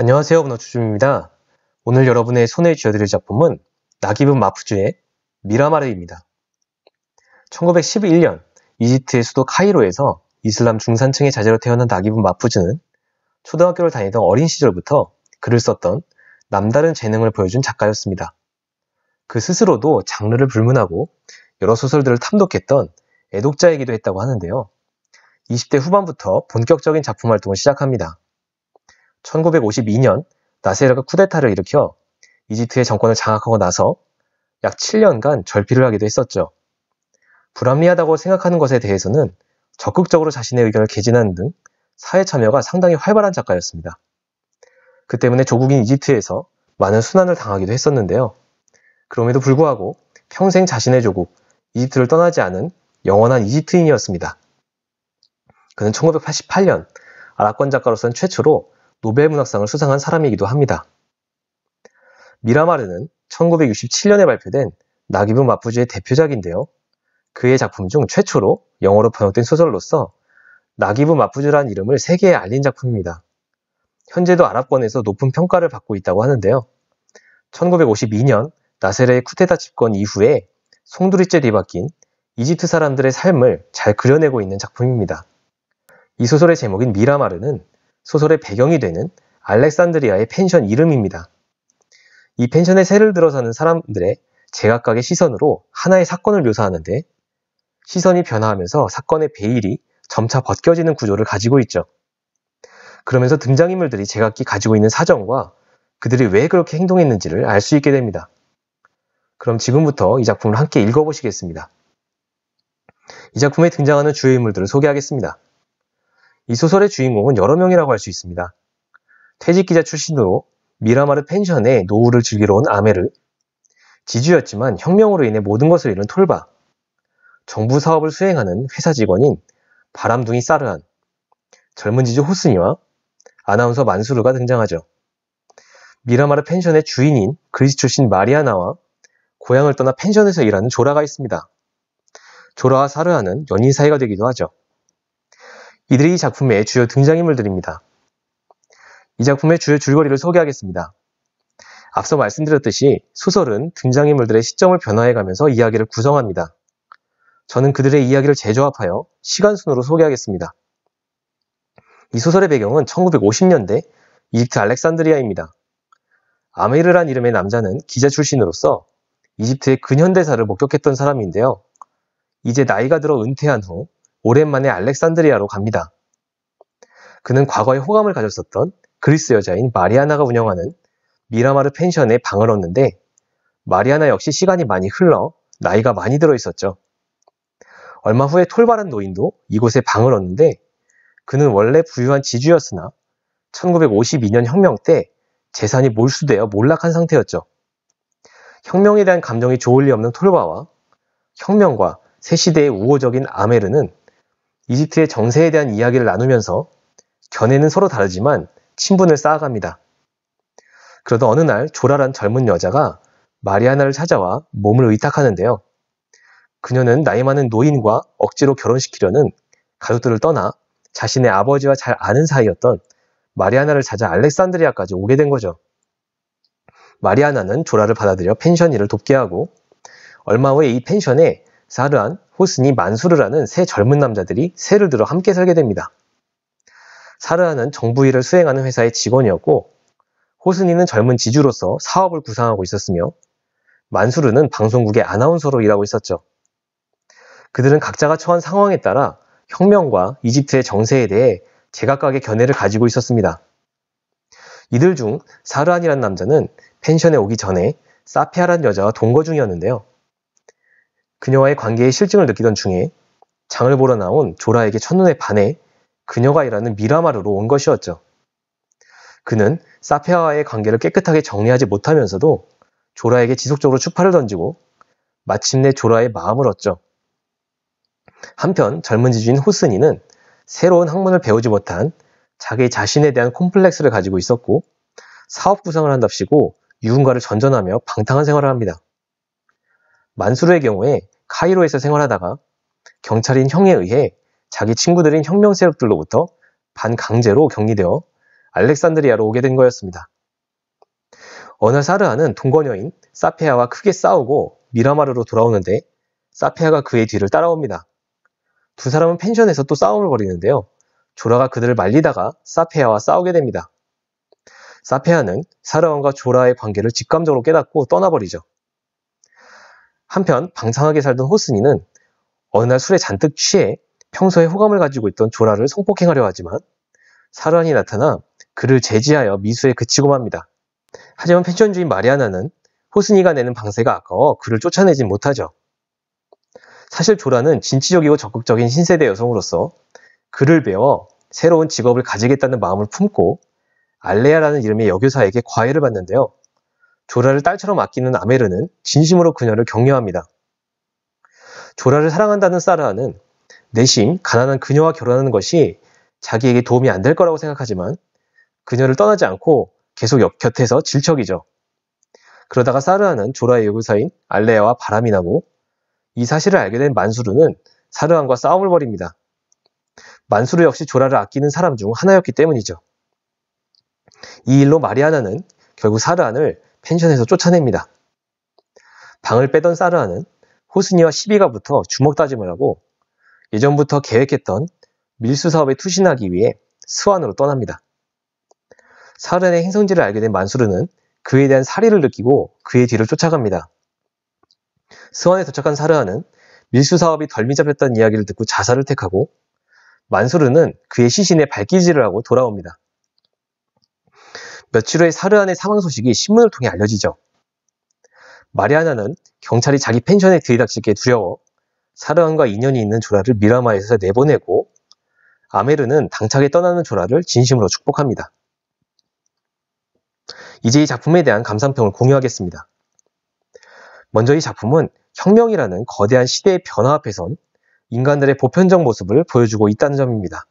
안녕하세요, 문어주주입니다. 오늘 여러분의 손에 쥐어드릴 작품은 나기분 마푸주의 미라마르입니다. 1911년 이집트의 수도 카이로에서 이슬람 중산층의 자제로 태어난 나기분 마푸주는 초등학교를 다니던 어린 시절부터 글을 썼던 남다른 재능을 보여준 작가였습니다. 그 스스로도 장르를 불문하고 여러 소설들을 탐독했던 애독자이기도 했다고 하는데요. 20대 후반부터 본격적인 작품 활동을 시작합니다. 1952년 나세르가 쿠데타를 일으켜 이집트의 정권을 장악하고 나서 약 7년간 절필을 하기도 했었죠. 불합리하다고 생각하는 것에 대해서는 적극적으로 자신의 의견을 개진하는 등 사회 참여가 상당히 활발한 작가였습니다. 그 때문에 조국인 이집트에서 많은 순환을 당하기도 했었는데요. 그럼에도 불구하고 평생 자신의 조국 이집트를 떠나지 않은 영원한 이집트인이었습니다. 그는 1988년 아랍권 작가로서는 최초로 노벨 문학상을 수상한 사람이기도 합니다. 미라마르는 1967년에 발표된 나기분 마푸주의 대표작인데요. 그의 작품 중 최초로 영어로 번역된 소설로서 나기분 마푸주라는 이름을 세계에 알린 작품입니다. 현재도 아랍권에서 높은 평가를 받고 있다고 하는데요. 1952년 나세르의 쿠데타 집권 이후에 송두리째 뒤바뀐 이집트 사람들의 삶을 잘 그려내고 있는 작품입니다. 이 소설의 제목인 미라마르는 소설의 배경이 되는 알렉산드리아의 펜션 이름입니다. 이 펜션에 새를 들어 사는 사람들의 제각각의 시선으로 하나의 사건을 묘사하는데 시선이 변화하면서 사건의 베일이 점차 벗겨지는 구조를 가지고 있죠. 그러면서 등장인물들이 제각기 가지고 있는 사정과 그들이 왜 그렇게 행동했는지를 알 수 있게 됩니다. 그럼 지금부터 이 작품을 함께 읽어보시겠습니다. 이 작품에 등장하는 주요 인물들을 소개하겠습니다. 이 소설의 주인공은 여러 명이라고 할 수 있습니다. 퇴직기자 출신으로 미라마르 펜션에 노후를 즐기러 온 아메르, 지주였지만 혁명으로 인해 모든 것을 잃은 톨바, 정부 사업을 수행하는 회사 직원인 바람둥이 사르한, 젊은 지주 호스니와 아나운서 만수르가 등장하죠. 미라마르 펜션의 주인인 그리스 출신 마리아나와 고향을 떠나 펜션에서 일하는 조라가 있습니다. 조라와 사르한은 연인 사이가 되기도 하죠. 이들이 이 작품의 주요 등장인물들입니다. 이 작품의 주요 줄거리를 소개하겠습니다. 앞서 말씀드렸듯이 소설은 등장인물들의 시점을 변화해가면서 이야기를 구성합니다. 저는 그들의 이야기를 재조합하여 시간순으로 소개하겠습니다. 이 소설의 배경은 1950년대 이집트 알렉산드리아입니다. 아메르란 이름의 남자는 기자 출신으로서 이집트의 근현대사를 목격했던 사람인데요. 이제 나이가 들어 은퇴한 후 오랜만에 알렉산드리아로 갑니다. 그는 과거에 호감을 가졌었던 그리스 여자인 마리아나가 운영하는 미라마르 펜션에 방을 얻는데 마리아나 역시 시간이 많이 흘러 나이가 많이 들어 있었죠. 얼마 후에 톨바란 노인도 이곳에 방을 얻는데 그는 원래 부유한 지주였으나 1952년 혁명 때 재산이 몰수되어 몰락한 상태였죠. 혁명에 대한 감정이 좋을 리 없는 톨바와 혁명과 새 시대의 우호적인 아메르는 이집트의 정세에 대한 이야기를 나누면서 견해는 서로 다르지만 친분을 쌓아갑니다. 그러다 어느 날 조라란 젊은 여자가 마리아나를 찾아와 몸을 의탁하는데요. 그녀는 나이 많은 노인과 억지로 결혼시키려는 가족들을 떠나 자신의 아버지와 잘 아는 사이였던 마리아나를 찾아 알렉산드리아까지 오게 된 거죠. 마리아나는 조라를 받아들여 펜션 일을 돕게 하고 얼마 후에 이 펜션에 사르한, 호스니, 만수르라는 세 젊은 남자들이 새를 들어 함께 살게 됩니다. 사르한은 정부 일을 수행하는 회사의 직원이었고 호스니는 젊은 지주로서 사업을 구상하고 있었으며 만수르는 방송국의 아나운서로 일하고 있었죠. 그들은 각자가 처한 상황에 따라 혁명과 이집트의 정세에 대해 제각각의 견해를 가지고 있었습니다. 이들 중 사르한이라는 남자는 펜션에 오기 전에 사피아라는 여자와 동거 중이었는데요. 그녀와의 관계에 실증을 느끼던 중에 장을 보러 나온 조라에게 첫눈에 반해 그녀가 일하는 미라마르로 온 것이었죠. 그는 사피아와의 관계를 깨끗하게 정리하지 못하면서도 조라에게 지속적으로 추파를 던지고 마침내 조라의 마음을 얻죠. 한편 젊은 지주인 호스니는 새로운 학문을 배우지 못한 자기 자신에 대한 콤플렉스를 가지고 있었고 사업 구상을 한답시고 누군가를 전전하며 방탕한 생활을 합니다. 만수르의 경우에 카이로에서 생활하다가 경찰인 형에 의해 자기 친구들인 혁명 세력들로부터 반강제로 격리되어 알렉산드리아로 오게 된 거였습니다. 어느 날 사르하는 동거녀인 사페아와 크게 싸우고 미라마르로 돌아오는데 사페아가 그의 뒤를 따라옵니다. 두 사람은 펜션에서 또 싸움을 벌이는데요. 조라가 그들을 말리다가 사페아와 싸우게 됩니다. 사페아는 사르왕과 조라의 관계를 직감적으로 깨닫고 떠나버리죠. 한편 방탕하게 살던 호스니는 어느 날 술에 잔뜩 취해 평소에 호감을 가지고 있던 조라를 성폭행하려 하지만 사르한이 나타나 그를 제지하여 미수에 그치고 맙니다. 하지만 펜션 주인 마리아나는 호스니가 내는 방세가 아까워 그를 쫓아내진 못하죠. 사실 조라는 진취적이고 적극적인 신세대 여성으로서 글을 배워 새로운 직업을 가지겠다는 마음을 품고 알레아라는 이름의 여교사에게 과외를 받는데요. 조라를 딸처럼 아끼는 아메르는 진심으로 그녀를 격려합니다. 조라를 사랑한다는 사르하는 내심 가난한 그녀와 결혼하는 것이 자기에게 도움이 안 될 거라고 생각하지만 그녀를 떠나지 않고 계속 곁에서 질척이죠. 그러다가 사르하는 조라의 여교사인 알레아와 바람이 나고 이 사실을 알게 된 만수르는 사르한과 싸움을 벌입니다. 만수르 역시 조라를 아끼는 사람 중 하나였기 때문이죠. 이 일로 마리아나는 결국 사르한을 펜션에서 쫓아냅니다. 방을 빼던 사르한은 호스니와 시비가 붙어 주먹 다짐을 하고 예전부터 계획했던 밀수 사업에 투신하기 위해 스완으로 떠납니다. 사르한의 행성지를 알게 된 만수르는 그에 대한 살의를 느끼고 그의 뒤를 쫓아갑니다. 스완에 도착한 사르한은 밀수 사업이 덜 미잡혔다는 이야기를 듣고 자살을 택하고 만수르는 그의 시신에 발기질을 하고 돌아옵니다. 며칠 후에 사르한의 사망 소식이 신문을 통해 알려지죠. 마리아나는 경찰이 자기 펜션에 들이닥치기에 두려워 사르한과 인연이 있는 조라를 미라마에서 내보내고 아메르는 당차게 떠나는 조라를 진심으로 축복합니다. 이제 이 작품에 대한 감상평을 공유하겠습니다. 먼저 이 작품은 혁명이라는 거대한 시대의 변화 앞에선 인간들의 보편적 모습을 보여주고 있다는 점입니다.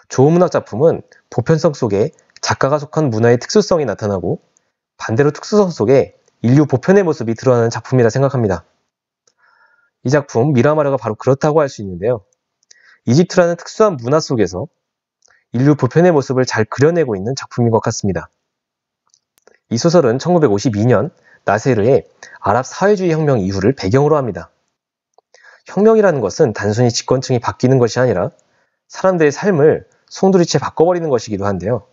조문학 작품은 보편성 속에 작가가 속한 문화의 특수성이 나타나고 반대로 특수성 속에 인류 보편의 모습이 드러나는 작품이라 생각합니다. 이 작품 미라마르가 바로 그렇다고 할 수 있는데요. 이집트라는 특수한 문화 속에서 인류 보편의 모습을 잘 그려내고 있는 작품인 것 같습니다. 이 소설은 1952년 나세르의 아랍 사회주의 혁명 이후를 배경으로 합니다. 혁명이라는 것은 단순히 집권층이 바뀌는 것이 아니라 사람들의 삶을 송두리째 바꿔버리는 것이기도 한데요.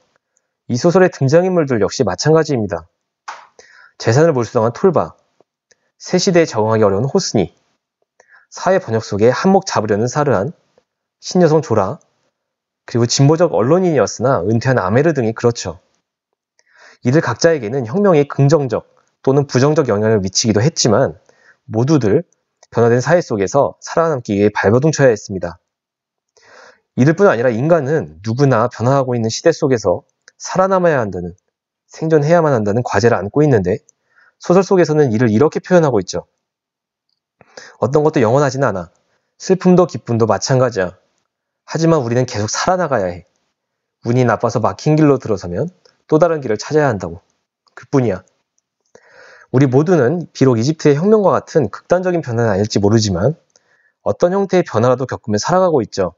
이 소설의 등장인물들 역시 마찬가지입니다. 재산을 몰수당한 톨바, 새 시대에 적응하기 어려운 호스니, 사회 번역 속에 한몫 잡으려는 사르한, 신여성 조라, 그리고 진보적 언론인이었으나 은퇴한 아메르 등이 그렇죠. 이들 각자에게는 혁명이 긍정적 또는 부정적 영향을 미치기도 했지만 모두들 변화된 사회 속에서 살아남기 위해 발버둥 쳐야 했습니다. 이들뿐 아니라 인간은 누구나 변화하고 있는 시대 속에서 살아남아야 한다는, 생존해야만 한다는 과제를 안고 있는데 소설 속에서는 이를 이렇게 표현하고 있죠. 어떤 것도 영원하진 않아. 슬픔도 기쁨도 마찬가지야. 하지만 우리는 계속 살아나가야 해. 운이 나빠서 막힌 길로 들어서면 또 다른 길을 찾아야 한다고. 그뿐이야. 우리 모두는 비록 이집트의 혁명과 같은 극단적인 변화는 아닐지 모르지만 어떤 형태의 변화라도 겪으며 살아가고 있죠.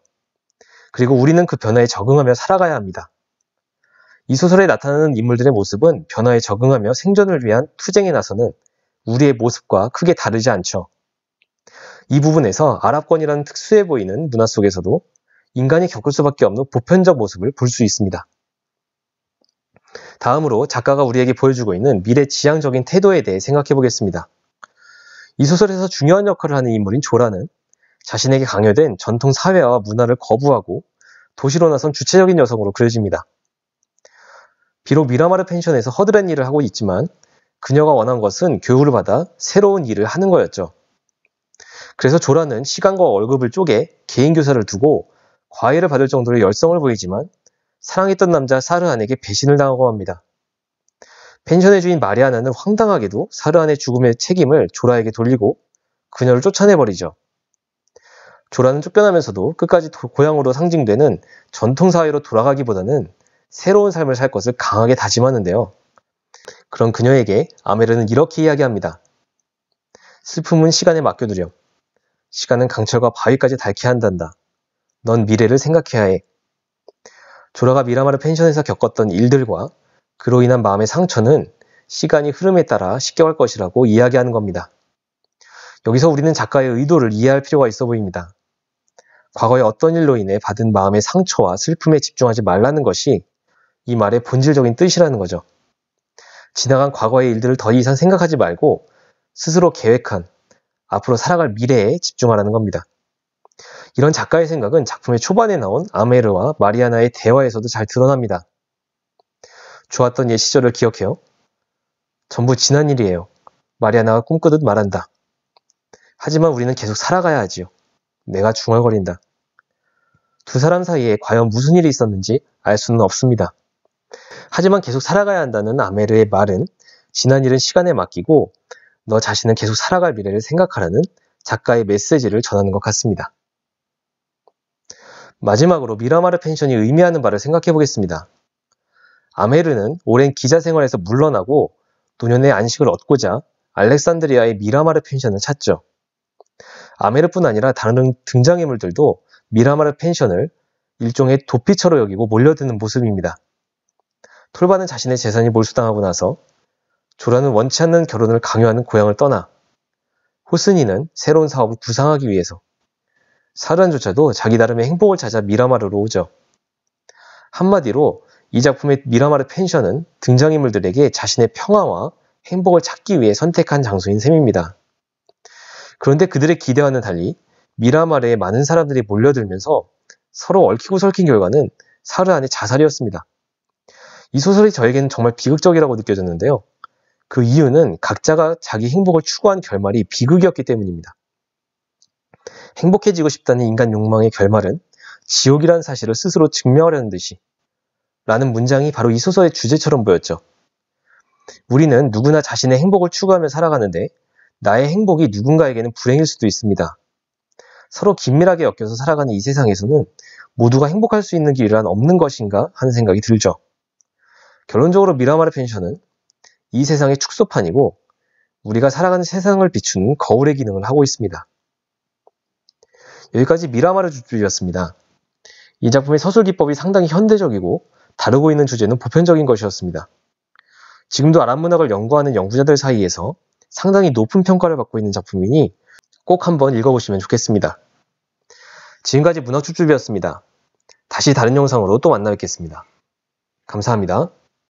그리고 우리는 그 변화에 적응하며 살아가야 합니다. 이 소설에 나타나는 인물들의 모습은 변화에 적응하며 생존을 위한 투쟁에 나서는 우리의 모습과 크게 다르지 않죠. 이 부분에서 아랍권이라는 특수해 보이는 문화 속에서도 인간이 겪을 수밖에 없는 보편적 모습을 볼 수 있습니다. 다음으로 작가가 우리에게 보여주고 있는 미래지향적인 태도에 대해 생각해 보겠습니다. 이 소설에서 중요한 역할을 하는 인물인 조라는 자신에게 강요된 전통 사회와 문화를 거부하고 도시로 나선 주체적인 여성으로 그려집니다. 비록 미라마르 펜션에서 허드렛 일을 하고 있지만 그녀가 원한 것은 교육을 받아 새로운 일을 하는 거였죠. 그래서 조라는 시간과 월급을 쪼개 개인 교사를 두고 과외를 받을 정도로 열성을 보이지만 사랑했던 남자 사르한에게 배신을 당하고 합니다. 펜션의 주인 마리아나는 황당하게도 사르한의 죽음의 책임을 조라에게 돌리고 그녀를 쫓아내버리죠. 조라는 쫓겨나면서도 끝까지 고향으로 상징되는 전통사회로 돌아가기보다는 새로운 삶을 살 것을 강하게 다짐하는데요. 그런 그녀에게 아메르는 이렇게 이야기합니다. 슬픔은 시간에 맡겨두렴. 시간은 강철과 바위까지 닳게 한단다. 넌 미래를 생각해야 해. 조라가 미라마르 펜션에서 겪었던 일들과 그로 인한 마음의 상처는 시간이 흐름에 따라 식겨갈 것이라고 이야기하는 겁니다. 여기서 우리는 작가의 의도를 이해할 필요가 있어 보입니다. 과거의 어떤 일로 인해 받은 마음의 상처와 슬픔에 집중하지 말라는 것이 이 말의 본질적인 뜻이라는 거죠. 지나간 과거의 일들을 더 이상 생각하지 말고 스스로 계획한 앞으로 살아갈 미래에 집중하라는 겁니다. 이런 작가의 생각은 작품의 초반에 나온 아메르와 마리아나의 대화에서도 잘 드러납니다. 좋았던 옛 시절을 기억해요. 전부 지난 일이에요. 마리아나가 꿈꾸듯 말한다. 하지만 우리는 계속 살아가야 하지요. 내가 중얼거린다. 두 사람 사이에 과연 무슨 일이 있었는지 알 수는 없습니다. 하지만 계속 살아가야 한다는 아메르의 말은 지난 일은 시간에 맡기고 너 자신은 계속 살아갈 미래를 생각하라는 작가의 메시지를 전하는 것 같습니다. 마지막으로 미라마르 펜션이 의미하는 바를 생각해 보겠습니다. 아메르는 오랜 기자 생활에서 물러나고 노년의 안식을 얻고자 알렉산드리아의 미라마르 펜션을 찾죠. 아메르뿐 아니라 다른 등장인물들도 미라마르 펜션을 일종의 도피처로 여기고 몰려드는 모습입니다. 톨바는 자신의 재산이 몰수당하고 나서 조라는 원치 않는 결혼을 강요하는 고향을 떠나 호스니는 새로운 사업을 구상하기 위해서 사르안조차도 자기 나름의 행복을 찾아 미라마르로 오죠. 한마디로 이 작품의 미라마르 펜션은 등장인물들에게 자신의 평화와 행복을 찾기 위해 선택한 장소인 셈입니다. 그런데 그들의 기대와는 달리 미라마르에 많은 사람들이 몰려들면서 서로 얽히고 설킨 결과는 사르안의 자살이었습니다. 이 소설이 저에게는 정말 비극적이라고 느껴졌는데요. 그 이유는 각자가 자기 행복을 추구한 결말이 비극이었기 때문입니다. 행복해지고 싶다는 인간 욕망의 결말은 지옥이라는 사실을 스스로 증명하려는 듯이 라는 문장이 바로 이 소설의 주제처럼 보였죠. 우리는 누구나 자신의 행복을 추구하며 살아가는데 나의 행복이 누군가에게는 불행일 수도 있습니다. 서로 긴밀하게 엮여서 살아가는 이 세상에서는 모두가 행복할 수 있는 길이란 없는 것인가 하는 생각이 들죠. 결론적으로 미라마르 펜션은 이 세상의 축소판이고 우리가 살아가는 세상을 비추는 거울의 기능을 하고 있습니다. 여기까지 미라마르 줍줍이었습니다. 이 작품의 서술 기법이 상당히 현대적이고 다루고 있는 주제는 보편적인 것이었습니다. 지금도 아랍 문학을 연구하는 연구자들 사이에서 상당히 높은 평가를 받고 있는 작품이니 꼭 한번 읽어보시면 좋겠습니다. 지금까지 문학 줍줍이었습니다. 다시 다른 영상으로 또 만나 뵙겠습니다. 감사합니다.